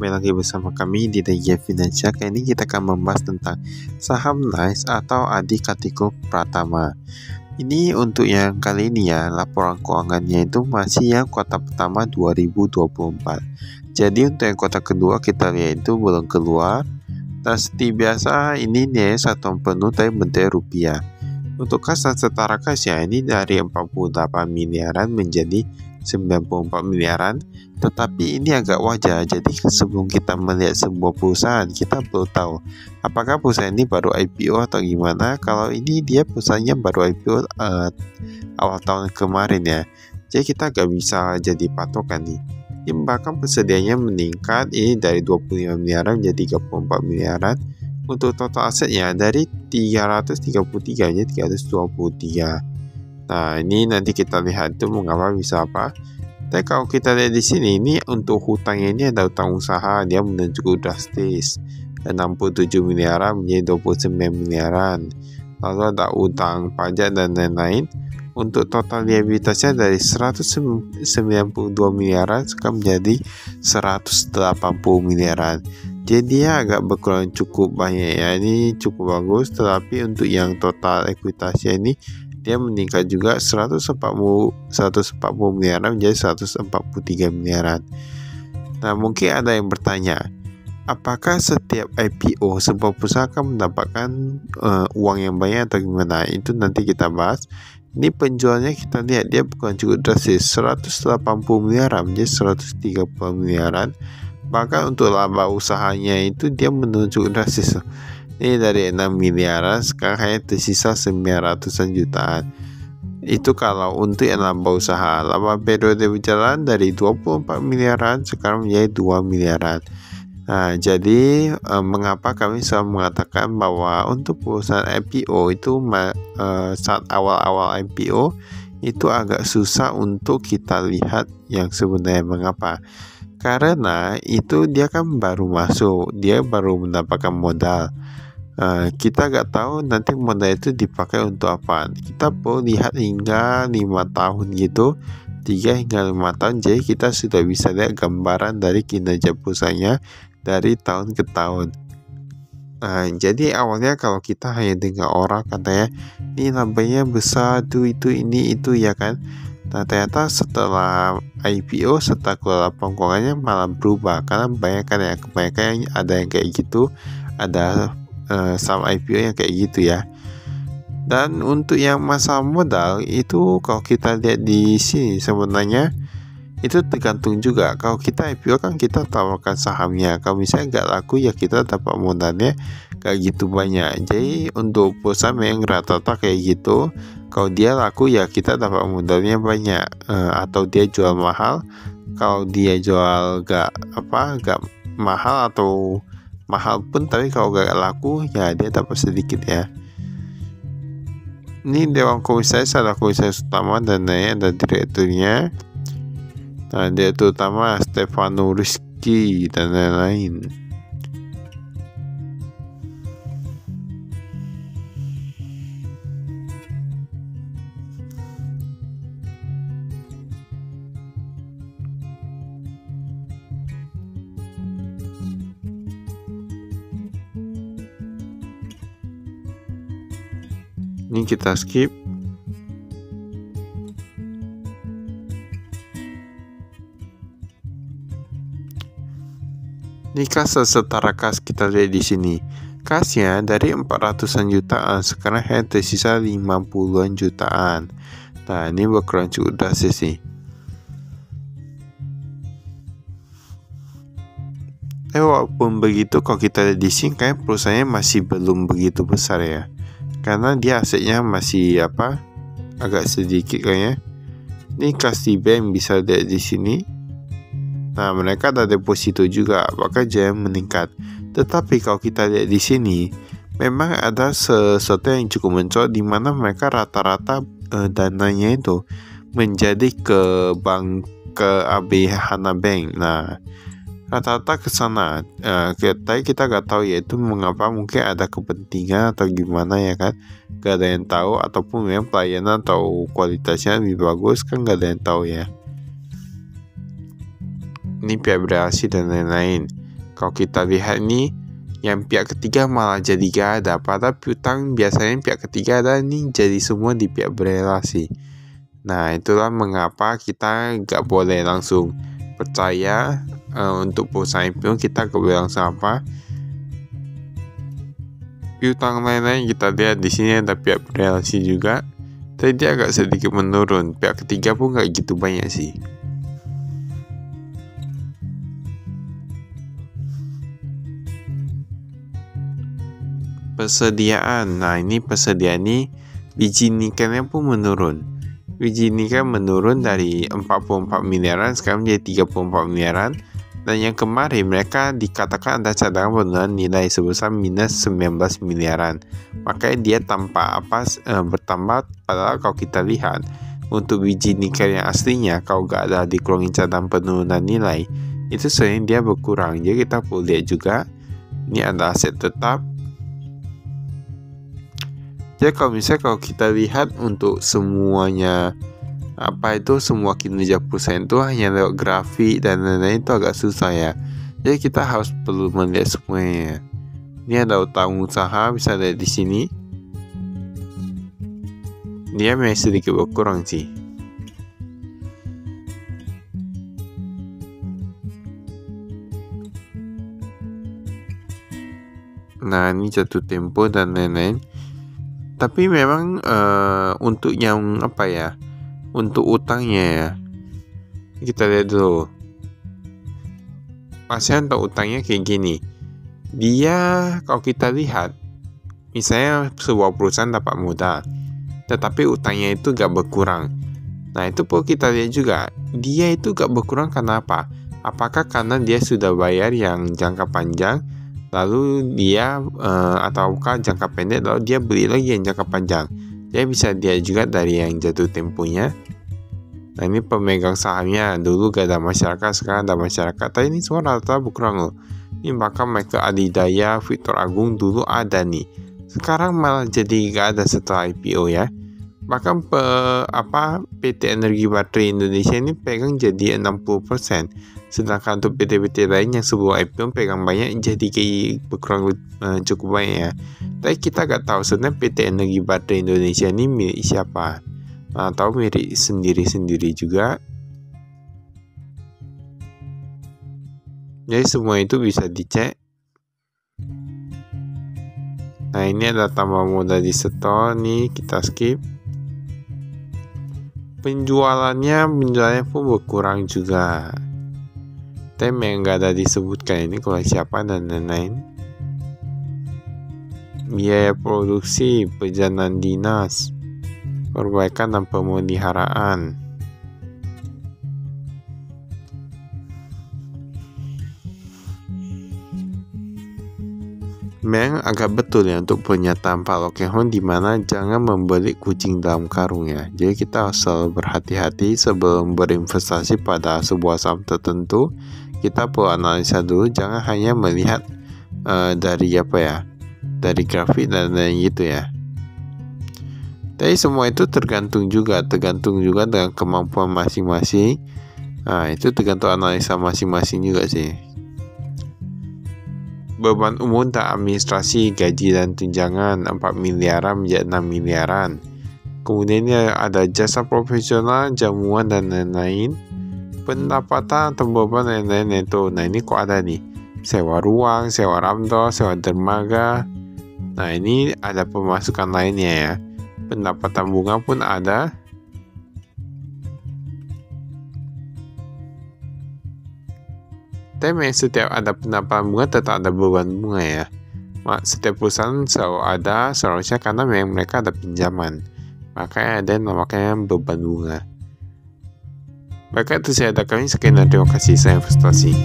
kembali lagi bersama kami di DG Finansial. Kali ini kita akan membahas tentang saham NICE atau Adi Kartiko Pratama. Ini untuk yang kali ini ya, laporan keuangannya itu masih yang kuartal pertama 2024. Jadi untuk yang kuartal kedua kita lihat itu belum keluar. Dan seperti biasa ini nih satu penuh tapi bentuk rupiah. Untuk kas dan setara kas ya, ini dari 48 miliaran menjadi 94 miliaran. Tetapi ini agak wajar. Jadi sebelum kita melihat sebuah perusahaan, kita perlu tahu apakah perusahaan ini baru IPO atau gimana. Kalau ini dia perusahaannya baru IPO awal tahun kemarin ya. Jadi kita agak bisa jadi patokan nih. Ini bahkan persediaannya meningkat ini dari 25 miliaran menjadi 34 miliaran. Untuk total asetnya dari 333 jadi 323. Nah, ini nanti kita lihat itu mengapa bisa apa. Tapi kalau kita lihat di sini, ini untuk hutangnya ini ada hutang usaha, dia menunjuk drastis 67 miliaran menjadi 29 miliaran. Lalu ada utang pajak dan lain-lain. Untuk total liabilitasnya dari 192 miliaran sekarang menjadi 180 miliaran. Jadi dia agak berkurang cukup banyak ya, ini cukup bagus. Tetapi untuk yang total ekuitasnya ini dia meningkat juga 140 miliaran menjadi 143 miliaran. Nah, mungkin ada yang bertanya, apakah setiap IPO sebuah perusahaan akan mendapatkan uang yang banyak atau gimana? Itu nanti kita bahas. Ini penjualnya kita lihat dia bukan cukup drastis, 180 miliaran menjadi 130 miliaran. Bahkan untuk laba usahanya itu dia menunjuk drastis. Ini dari 6 miliaran sekarang hanya tersisa 900-an jutaan. Itu kalau untuk yang laba usaha. Laba periode berjalan dari 24 miliaran sekarang menjadi 2 miliaran. Nah, jadi mengapa kami selalu mengatakan bahwa untuk perusahaan IPO itu saat awal-awal IPO itu agak susah untuk kita lihat yang sebenarnya. Mengapa? Karena itu dia kan baru masuk, dia baru mendapatkan modal. Kita nggak tahu nanti modal itu dipakai untuk apa. Kita perlu lihat hingga 5 tahun gitu, 3 hingga 5 tahun. Jadi kita sudah bisa lihat gambaran dari kinerja perusahaannya dari tahun ke tahun. Jadi awalnya kalau kita hanya dengar orang katanya ini labanya besar, itu ini itu ya kan. Nah, ternyata setelah IPO, setelah keluar laporan keuangannya malah berubah. Karena kebanyakan ada yang kayak gitu, ada saham IPO yang kayak gitu ya. Dan untuk yang masalah modal itu kalau kita lihat di sini sebenarnya itu tergantung juga. Kalau kita IPO kan kita tawarkan sahamnya. Kalau misalnya nggak laku ya kita dapat modalnya nggak gitu banyak. Jadi untuk perusahaan yang rata-rata kayak gitu, kalau dia laku ya kita dapat modalnya banyak. Atau dia jual mahal. Kalau dia jual nggak mahal atau mahal pun tapi kalau nggak laku ya dia dapat sedikit ya. Ini Dewan Komisaris, ada komisaris utama dan ada direkturnya. Nah, dia terutama Stefano Rizky dan lain-lain. Ini kita skip. Ini kas setara kas kita lihat di sini. Kasnya dari 400-an jutaan sekarang hanya tersisa 50-an jutaan. Nah, ini berkurang cukup drastis sih. Walaupun begitu kalau kita lihat di sini kayak perusahaannya masih belum begitu besar ya. Karena dia asetnya masih agak sedikit kayaknya. Ini kas di bank bisa lihat di sini. Nah, mereka ada deposito juga, maka jaya meningkat. Tetapi kalau kita lihat di sini, memang ada sesuatu yang cukup mencolok di mana mereka rata-rata dananya itu menjadi ke AB Hana Bank. Nah, rata-rata ke sana. Tapi kita nggak tahu yaitu mengapa, mungkin ada kepentingan atau gimana ya kan. Gak ada yang tahu, ataupun memang pelayanan atau kualitasnya lebih bagus kan gak ada yang tahu ya. Ini pihak berhasil dan lain-lain. kalau kita lihat ini, yang pihak ketiga malah jadi gak ada. Padahal piutang biasanya pihak ketiga ada, ini jadi semua di pihak berelasi. Nah, itulah mengapa kita gak boleh langsung percaya untuk perusahaan IPO. Kita gak boleh langsung piutang lain-lain. Kita lihat di sini ada pihak berelasi juga, tapi dia agak sedikit menurun. Pihak ketiga pun gak gitu banyak sih. Persediaan. Nah, ini persediaan ini biji nikelnya pun menurun. Biji nikel menurun dari 44 miliaran sekarang menjadi 34 miliaran. Dan yang kemarin mereka dikatakan ada cadangan penurunan nilai sebesar minus 19 miliaran. Makanya dia tampak bertambah. Padahal kalau kita lihat untuk biji nikel yang aslinya, kalau gak ada dikurangin cadangan penurunan nilai, itu sebenarnya dia berkurang. Jadi kita perlu lihat juga, ini ada aset tetap. Jadi kalau kita lihat untuk semuanya semua kinerja perusahaan itu hanya lewat grafik dan lain-lain, itu agak susah ya. Jadi kita perlu melihat semuanya. Ini ada utang usaha, bisa lihat di sini. Dia memang sedikit berkurang sih. Nah, ini jatuh tempo dan lain-lain. Tapi memang untuk yang untuk utangnya ya, kita lihat dulu. Pasien untuk utangnya kayak gini. Dia kalau kita lihat, misalnya sebuah perusahaan dapat modal, tetapi utangnya itu gak berkurang. Nah, itu perlu kita lihat juga. Dia itu gak berkurang karena apa? Apakah karena dia sudah bayar yang jangka panjang, lalu dia ataukah jangka pendek lalu dia beli lagi yang jangka panjang? Dia bisa dia juga dari yang jatuh temponya. Nah, ini pemegang sahamnya dulu gak ada masyarakat, sekarang ada masyarakat. Tapi ini semua rata-rata berkurang loh. Ini bahkan Michael Adidaya, Victor Agung dulu ada nih, sekarang malah jadi gak ada setelah IPO ya. Bahkan PT Energi Baterai Indonesia ini pegang jadi 60%. Sedangkan untuk PT-PT lain yang sebelum IPO pegang banyak, jadi kayak berkurang cukup banyak ya. Tapi kita gak tahu sebenarnya PT Energi Baterai Indonesia ini milik siapa. Atau milik sendiri-sendiri juga. Jadi semua itu bisa dicek. Nah, ini ada tambah modal di store nih, kita skip. Penjualannya pun berkurang juga. Tapi yang gak ada disebutkan ini kalau siapa dan lain-lain. Biaya produksi, perjalanan dinas, perbaikan dan pemeliharaan. Memang agak betul ya untuk pernyataan Pak Loh Keng Hoon, di mana jangan membeli kucing dalam karung ya. Jadi kita harus selalu berhati-hati sebelum berinvestasi pada sebuah saham tertentu. Kita perlu analisa dulu, jangan hanya melihat dari grafik dan lain gitu ya. Tapi semua itu tergantung juga dengan kemampuan masing-masing. Nah, itu tergantung analisa masing-masing juga sih. Beban umum dan administrasi, gaji dan tunjangan 4 miliaran menjadi 6 miliaran. Kemudian ada jasa profesional, jamuan dan lain-lain. Pendapatan atau beban dan lain-lain itu. Nah, ini kok ada nih, sewa ruang, sewa ramdor, sewa dermaga. Nah, ini ada pemasukan lainnya ya. Pendapatan bunga pun ada. Tapi setiap ada pendapatan bunga tetap ada beban bunga ya. Setiap perusahaan selalu ada, seharusnya karena memang mereka ada pinjaman. Makanya ada yang namanya beban bunga. Baiklah, itu saya adakan. Sekian dan terima kasih. Saya investasi.